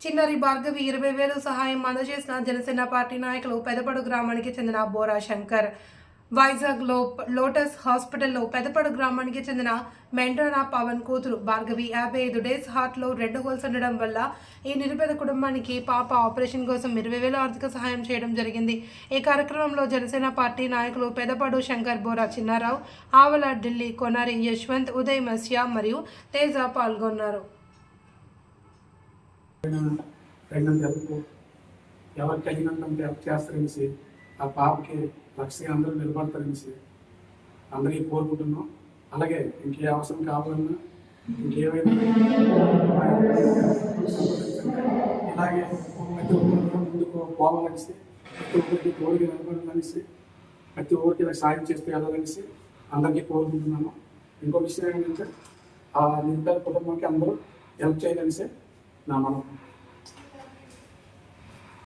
చిన్నారి భార్గవి 20,000 సహాయం అందజేసిన జనసేన పార్టీ నాయకులు పెదపడు గ్రామానికి చెందిన బోరా శంకర్. వైజాగ్లో లోటస్ హాస్పిటల్లో పెదపడు గ్రామానికి చెందిన మెండ్రానా పవన్ కూతురు భార్గవి 55 డేస్ హార్ట్లో 2 హోల్స్ ఉండడం వల్ల ఈ నిరుపేద కుటుంబానికి పాప ఆపరేషన్ కోసం 20,000 ఆర్థిక సహాయం చేయడం జరిగింది. ఈ కార్యక్రమంలో జనసేన పార్టీ నాయకులు పెదపడు శంకర్, బోరా చిన్నారావు, ఆవల ఢిల్లీ, కొనారి యశ్వంత్, ఉదయ్ మస్యా మరియు తేజ పాల్గొన్నారు. ఎవరికి అయినంత హెల్ప్ చేస్తారనేసి ఆ పాపకి లక్ష్యంగా అందరూ నిలబడతారనేసి అందరికీ కోరుకుంటున్నాం. అలాగే ఇంకే అవసరం కావాలన్నా ఇంకేమైనా ఇలాగే ప్రతి ఒక్కరు ముందుకు పోవాలనేసి, ప్రతి ఒక్కరికి తోడుగా నిలబడాలనేసి, ప్రతి ఒక్కరికి ఇలా సాయం చేస్తూ వెళ్ళాలనేసి అందరికీ కోరుకుంటున్నాను. ఇంకో విషయం ఏంటంటే ఆ నిరుపేద కుటుంబానికి అందరూ హెల్ప్ చేయాలనేసి నా మనం